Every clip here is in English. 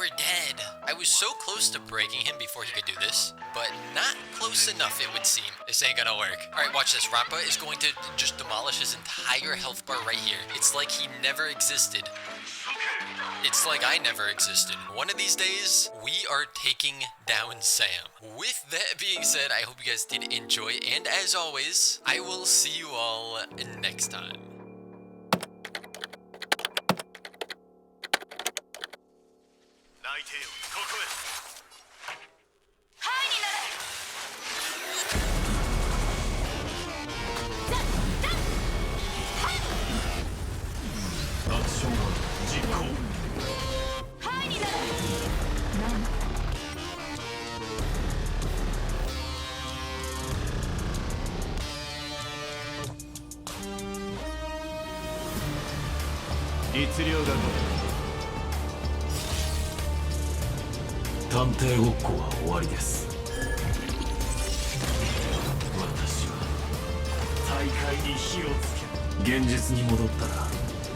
were dead. I was so close to breaking him before he could do this, but not close enough, it would seem. This ain't gonna work. Alright, watch this. Rappa is going to just demolish his entire health bar right here. It's like he never existed. It's like I never existed. One of these days, we are taking down Sam. With that being said, I hope you guys did enjoy, and as always, I will see you all next time.探偵ごっこは終わりです。私は大会に火をつけ、現実に戻ったら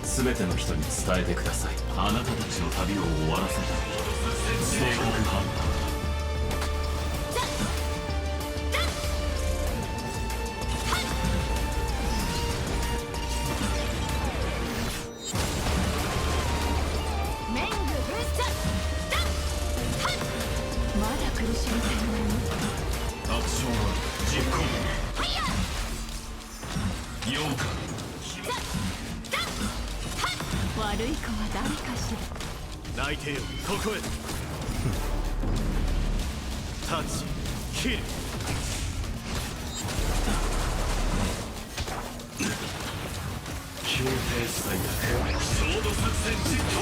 全ての人に伝えてください。あなたたちの旅を終わらせたい。正確判断。悪い子は誰かしら。泣いてよ、ここへ。タッチ、キル。強兵最悪。衝動作戦実行。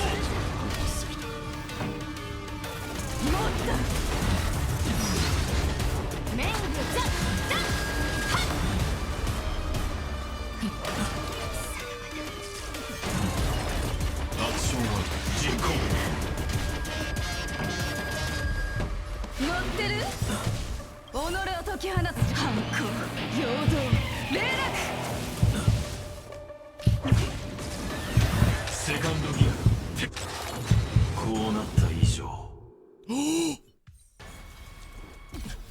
もっと。メングザザハッ。乗ってる？己を解き放つ反抗、陽動、霊落。セカンドギア。こうなった以上。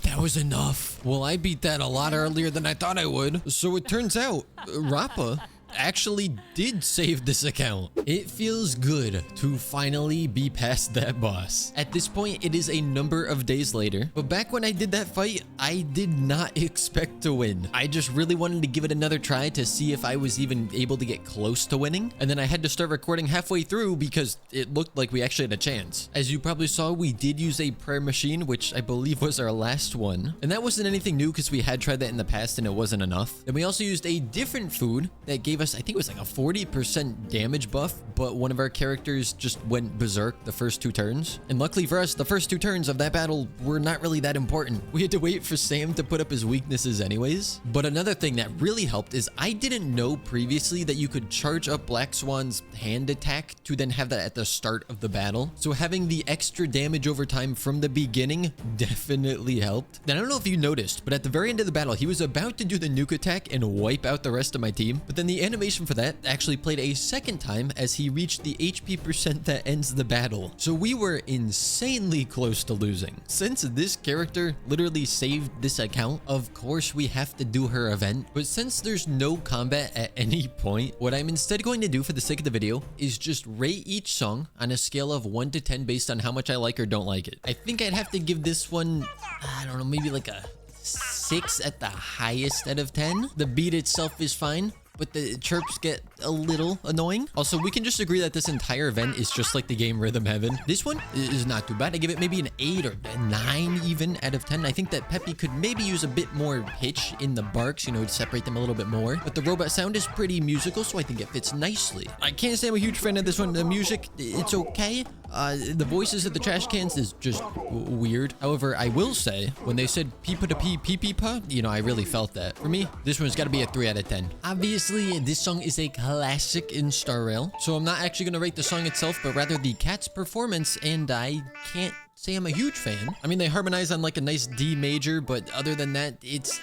That was enough. Well, I beat that a lot earlier than I thought I would. So it turns out, Rappa actually did save this account. It feels good to finally be past that boss. At this point, it is a number of days later, but back when I did that fight, I did not expect to win. I just really wanted to give it another try to see if I was even able to get close to winning, and then I had to start recording halfway through because it looked like we actually had a chance. As you probably saw, we did use a prayer machine, which I believe was our last one, and that wasn't anything new because we had tried that in the past and it wasn't enough. Then we also used a different food that gave us, I think it was like a 40% damage buff, but one of our characters just went berserk the first 2 turns. And luckily for us, the first 2 turns of that battle were not really that important. We had to wait for Sam to put up his weaknesses anyways. But another thing that really helped is I didn't know previously that you could charge up Black Swan's hand attack to then have that at the start of the battle. So having the extra damage over time from the beginning definitely helped. And I don't know if you noticed, but at the very end of the battle, he was about to do the nuke attack and wipe out the rest of my team. But then the animation for that actually played a second time as he reached the HP percent that ends the battle. So we were insanely close to losing. Since this character literally saved this account, of course we have to do her event. But since there's no combat at any point, what I'm instead going to do for the sake of the video is just rate each song on a scale of 1 to 10 based on how much I like or don't like it. I think I'd have to give this one, I don't know, maybe like a 6 at the highest out of 10. The beat itself is fine, but the chirps get a little annoying. Also, we can just agree that this entire event is just like the game Rhythm Heaven. This one is not too bad. I give it maybe an 8 or a 9 even out of 10. I think that Peppy could maybe use a bit more pitch in the barks, you know, to separate them a little bit more. But the robot sound is pretty musical, so I think it fits nicely. I can't say I'm a huge fan of this one. The music, it's okay. The voices of the trash cans is just weird. However, I will say, when they said peepa to pee pee pee pa, you know, I really felt that. For me, this one's got to be a 3 out of 10. Obviously, this song is a classic in Star Rail, so I'm not actually going to rate the song itself, but rather the cat's performance, and I can't say I'm a huge fan. I mean, they harmonize on like a nice D major, but other than that, it's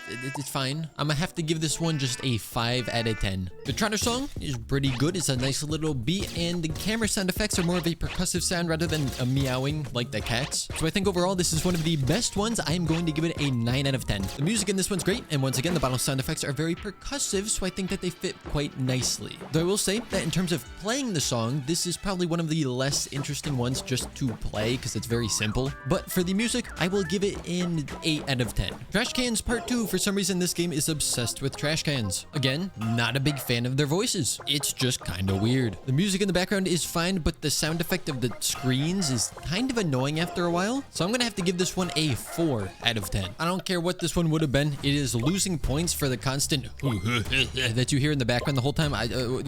fine. I'm gonna have to give this one just a 5 out of 10. The Trotter song is pretty good. It's a nice little beat, and the camera sound effects are more of a percussive sound rather than a meowing like the cats. So I think overall, this is one of the best ones. I'm going to give it a 9 out of 10. The music in this one's great, and once again, the battle sound effects are very percussive, so I think that they fit quite nicely. Though I will say that in terms of playing the song, this is probably one of the less interesting ones just to play because it's very simple. But for the music, I will give it an 8 out of 10. Trash Cans Part 2. For some reason, this game is obsessed with trash cans. Again, not a big fan of their voices. It's just kind of weird. The music in the background is fine, but the sound effect of the screens is kind of annoying after a while. So I'm going to have to give this one a 4 out of 10. I don't care what this one would have been. It is losing points for the constant that you hear in the background the whole time.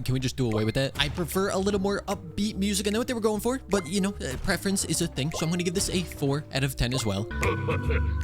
Can we just do away with that? I prefer a little more upbeat music. I know what they were going for, but you know, preference is a thing. So I'm going to give this a 4 out of 10 as well.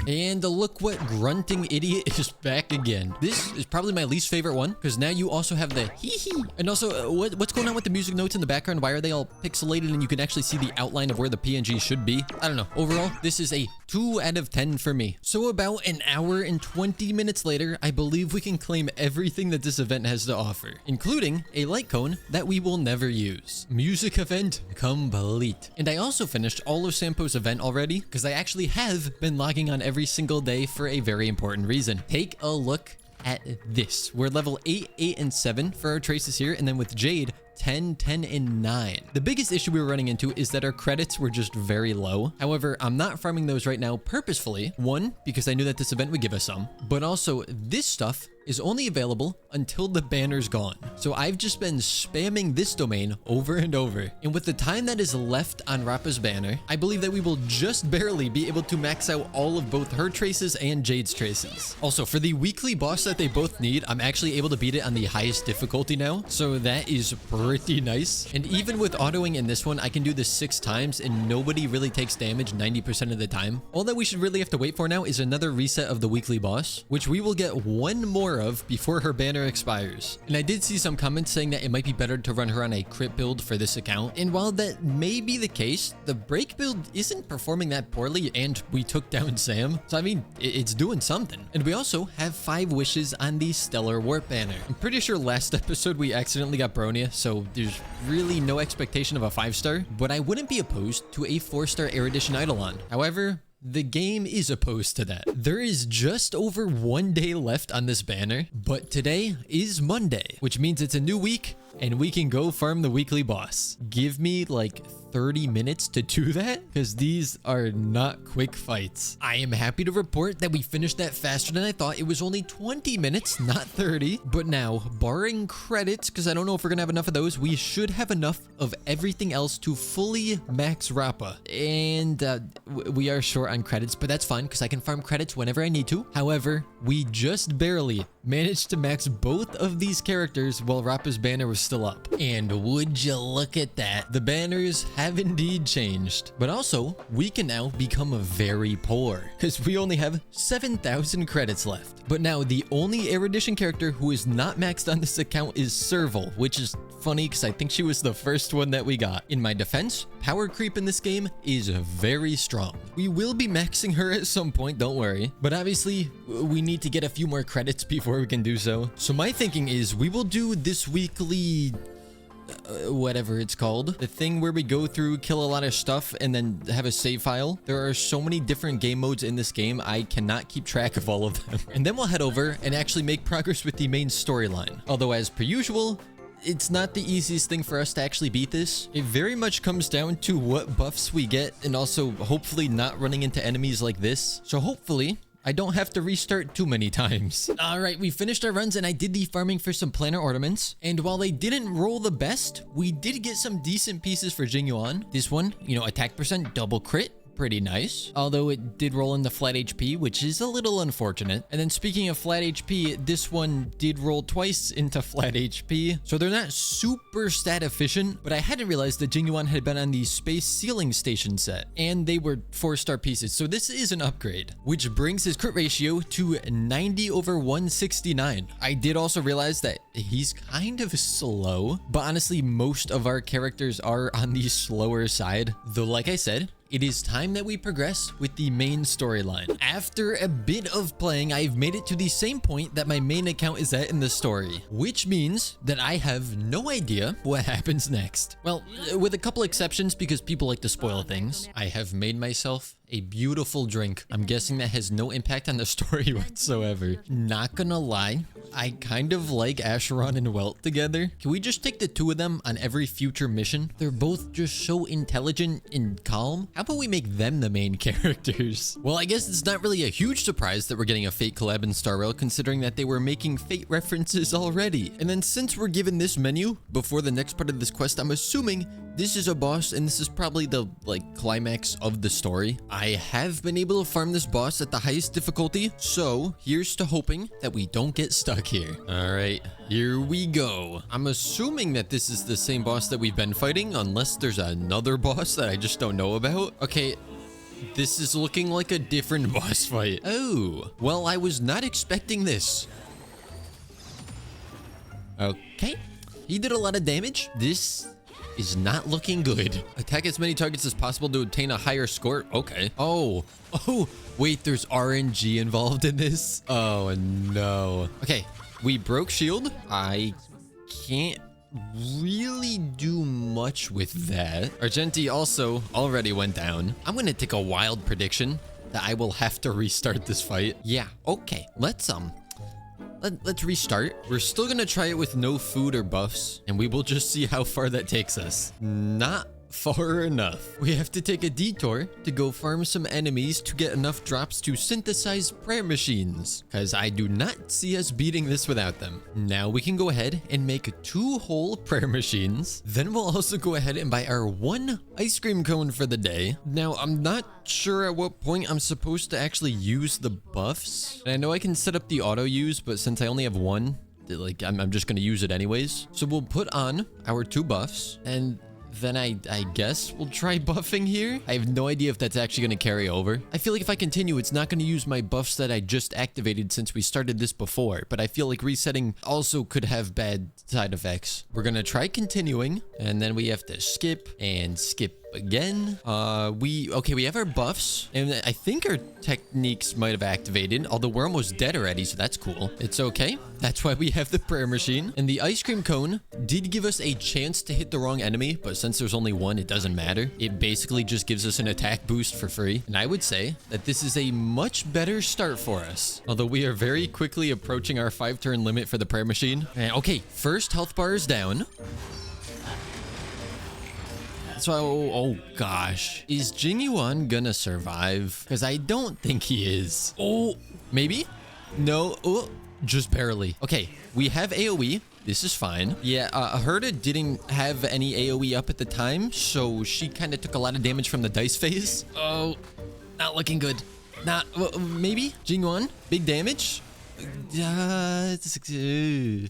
And look what grunting idiot is back again. This is probably my least favorite one because now you also have the hee-hee. And also, what's going on with the music notes in the background? Why are they all pixelated and you can actually see the outline of where the PNG should be? I don't know. Overall, this is a 2 out of 10 for me. So about an hour and 20 minutes later, I believe we can claim everything that this event has to offer, including a light cone that we will never use. Music event complete. And I also finished all of Sampo's event already because I actually have been logging on every single day for a very important reason. Take a look at this. We're level 8, 8, and 7 for our traces here, and then with Jade, 10, 10, and 9. The biggest issue we were running into is that our credits were just very low. However, I'm not farming those right now purposefully. One, because I knew that this event would give us some, but also this stuff is only available until the banner's gone. So I've just been spamming this domain over and over. And with the time that is left on Rappa's banner, I believe that we will just barely be able to max out all of both her traces and Jade's traces. Also, for the weekly boss that they both need, I'm actually able to beat it on the highest difficulty now. So that is pretty nice. And even with autoing in this one, I can do this 6 times and nobody really takes damage 90% of the time. All that we should really have to wait for now is another reset of the weekly boss, which we will get one more of before her banner expires. And I did see some comments saying that it might be better to run her on a crit build for this account. And while that may be the case, the break build isn't performing that poorly and we took down Sam. So I mean, it's doing something. And we also have 5 wishes on the Stellar Warp banner. I'm pretty sure last episode we accidentally got Bronia, so there's really no expectation of a 5-star, but I wouldn't be opposed to a 4-star Erudition Eidolon. However, the game is opposed to that. There is just over 1 day left on this banner, but today is Monday, which means it's a new week and we can go farm the weekly boss. Give me like 30 minutes to do that because these are not quick fights. I am happy to report that we finished that faster than I thought. It was only 20 minutes, not 30. But now, barring credits, because I don't know if we're gonna have enough of those, we should have enough of everything else to fully max Rappa. And we are short on credits, but that's fine because I can farm credits whenever I need to. However, we just barely managed to max both of these characters while Rappa's banner was still up. And would you look at that? The banners have indeed changed. But also, we can now become very poor because we only have 7,000 credits left. But now the only Erudition character who is not maxed on this account is Serval, which is funny because I think she was the first one that we got. In my defense, power creep in this game is very strong. We will be maxing her at some point, don't worry. But obviously, we need to get a few more credits before we can do so. So my thinking is we will do this weekly whatever it's called, the thing where we go through, kill a lot of stuff, and then have a save file. There are so many different game modes in this game, I cannot keep track of all of them. And then we'll head over and actually make progress with the main storyline. Although, as per usual, it's not the easiest thing for us to actually beat this. It very much comes down to what buffs we get, and also hopefully not running into enemies like this. So hopefully I don't have to restart too many times. All right, we finished our runs and I did the farming for some planner ornaments. And while they didn't roll the best, we did get some decent pieces for Jingyuan. This one, you know, attack percent, double crit. Pretty nice, although it did roll in the flat HP, which is a little unfortunate. And then speaking of flat HP, this one did roll twice into flat HP, so they're not super stat efficient, but I hadn't realized that Jingyuan had been on the Space Sealing Station set, and they were 4-star pieces, so this is an upgrade, which brings his crit ratio to 90/169. I did also realize that he's kind of slow, but honestly, most of our characters are on the slower side, though like I said, it is time that we progress with the main storyline. After a bit of playing, I've made it to the same point that my main account is at in the story, which means that I have no idea what happens next. Well, with a couple exceptions because people like to spoil things. I have made myself a beautiful drink. I'm guessing that has no impact on the story whatsoever. Not gonna lie, I kind of like Acheron and Welt together. Can we just take the two of them on every future mission? They're both just so intelligent and calm. How about we make them the main characters? Well, I guess it's not really a huge surprise that we're getting a Fate collab in starrail, considering that they were making Fate references already. And then since we're given this menu before the next part of this quest, I'm assuming this is a boss, and this is probably the, climax of the story. I have been able to farm this boss at the highest difficulty, so here's to hoping that we don't get stuck here. All right, here we go. I'm assuming that this is the same boss that we've been fighting, unless there's another boss that I just don't know about. Okay, this is looking like a different boss fight. Oh, well, I was not expecting this. Okay, he did a lot of damage. This is not looking good. Attack as many targets as possible to obtain a higher score. Okay. Oh, wait, there's RNG involved in this. Oh, no. Okay, we broke shield. I can't really do much with that. Argenti also already went down. I'm gonna take a wild prediction that I will have to restart this fight. Yeah, okay. Let's restart. We're still gonna try it with no food or buffs, and we will just see how far that takes us. Not far enough. We have to take a detour to go farm some enemies to get enough drops to synthesize prayer machines, because I do not see us beating this without them. Now we can go ahead and make 2 whole prayer machines. Then we'll also go ahead and buy our 1 ice cream cone for the day. Now, I'm not sure at what point I'm supposed to actually use the buffs. And I know I can set up the auto use, but since I only have 1, I'm just gonna use it anyways. So we'll put on our 2 buffs, and then I guess we'll try buffing here. I have no idea if that's actually going to carry over. I feel like if I continue, it's not going to use my buffs that I just activated since we started this before. But I feel like resetting also could have bad side effects. We're going to try continuing, and then we have to skip and skip again. We have our buffs, and I think our techniques might have activated, although we're almost dead already, so that's cool. It's okay. That's why we have the prayer machine. And the ice cream cone did give us a chance to hit the wrong enemy, but since there's only 1, it doesn't matter. It basically just gives us an attack boost for free. And I would say that this is a much better start for us, although we are very quickly approaching our 5-turn limit for the prayer machine. And okay, first health bar is down. So, oh gosh. Is Jingyuan gonna survive? Because I don't think he is. Oh, maybe? No. Oh, just barely. Okay, we have AoE. This is fine. Yeah, Herta didn't have any AoE up at the time, so she kind of took a lot of damage from the dice phase. Oh, not looking good. Maybe? Jingyuan, big damage? I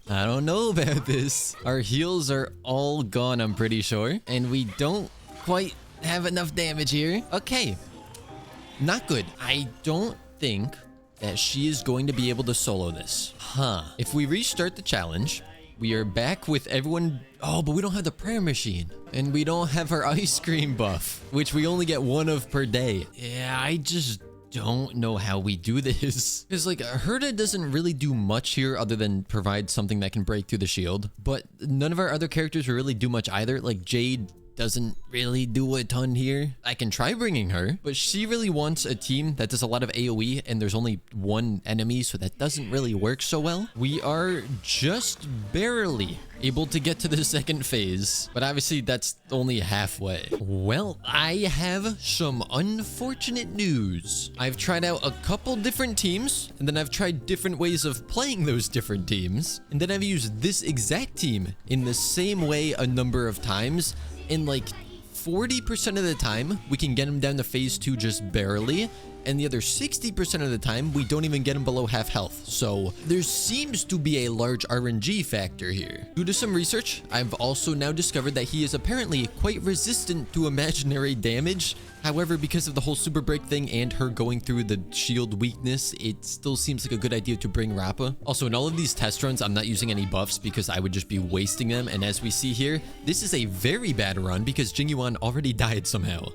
don't know about this. Our heals are all gone, I'm pretty sure. And we don't quite have enough damage here. Okay. Not good. I don't think that she is going to be able to solo this. If we restart the challenge, we are back with everyone. Oh, but we don't have the prayer machine. And we don't have our ice cream buff, which we only get 1 of per day. Yeah, I just don't know how we do this. Because Herta doesn't really do much here other than provide something that can break through the shield. But none of our other characters really do much either. Like Jade doesn't really do a ton here. I can try bringing her, but she really wants a team that does a lot of AoE, and there's only 1 enemy, so that doesn't really work so well. We are just barely able to get to the 2nd phase, but obviously that's only halfway. Well, I have some unfortunate news. I've tried out a couple different teams, and then I've tried different ways of playing those different teams, and then I've used this exact team in the same way a number of times, and 40% of the time, we can get him down to phase 2 just barely, and the other 60% of the time, we don't even get him below half health. So there seems to be a large RNG factor here. Due to some research, I've also now discovered that he is apparently quite resistant to imaginary damage. However, because of the whole super break thing and her going through the shield weakness, it still seems like a good idea to bring Rappa. Also, in all of these test runs, I'm not using any buffs because I would just be wasting them. And as we see here, this is a very bad run because Jingyuan already died somehow.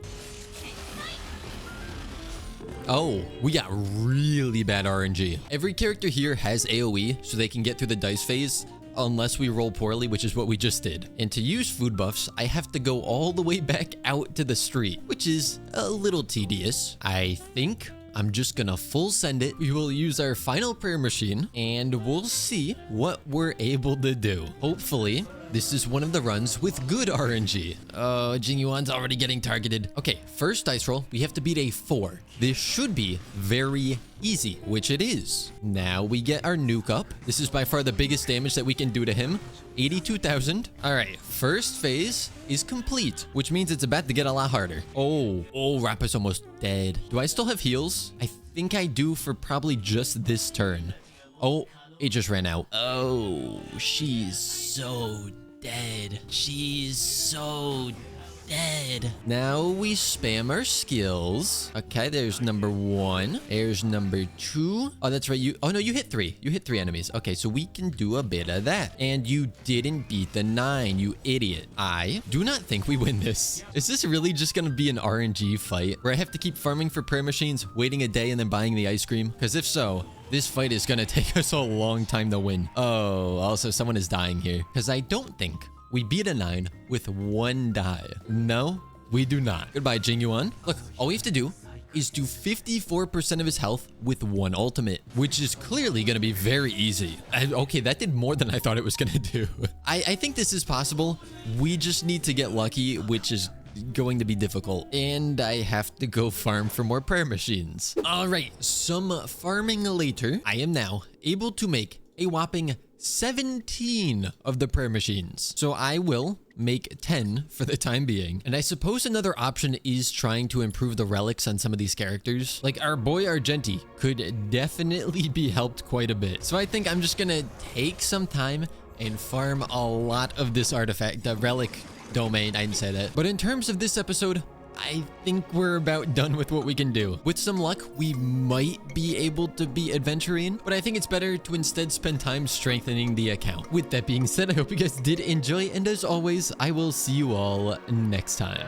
Oh, we got really bad RNG. Every character here has AoE, so they can get through the dice phase, unless we roll poorly, which is what we just did. And to use food buffs, I have to go all the way back out to the street, which is a little tedious. I think I'm just gonna full send it. We will use our final prayer machine and we'll see what we're able to do. Hopefully, this is one of the runs with good RNG. Oh, Jingyuan's already getting targeted. Okay, first dice roll, we have to beat a 4. This should be very easy, which it is. Now we get our nuke up. This is by far the biggest damage that we can do to him. 82,000. All right, first phase is complete, which means it's about to get a lot harder. Oh, Rappa's almost dead. Do I still have heals? I think I do for probably just this turn. Oh, it just ran out. Oh, she's so dead. She's so dead. Now we spam our skills. Okay, there's number 1. There's number 2. Oh, that's right. Oh no, you hit 3. You hit 3 enemies. Okay, so we can do a bit of that. And you didn't beat the 9, you idiot. I do not think we win this. Is this really just gonna be an RNG fight where I have to keep farming for prayer machines, waiting a day and then buying the ice cream? Because if so, this fight is gonna take us a long time to win. Oh, also someone is dying here. Because I don't think we beat a 9 with 1 die. No, we do not. Goodbye, Jingyuan. Look, all we have to do is do 54% of his health with 1 ultimate, which is clearly going to be very easy. Okay, that did more than I thought it was going to do. I think this is possible. We just need to get lucky, which is going to be difficult. And I have to go farm for more prayer machines. All right, some farming later, I am now able to make a whopping 17 of the prayer machines. So I will make 10 for the time being. And I suppose another option is trying to improve the relics on some of these characters. Like our boy Argenti could definitely be helped quite a bit. So I think I'm just gonna take some time and farm a lot of this artifact, the relic domain. I didn't say that. But in terms of this episode, I think we're about done with what we can do. With some luck, we might be able to be adventuring, but I think it's better to instead spend time strengthening the account. With that being said, I hope you guys did enjoy, and as always, I will see you all next time.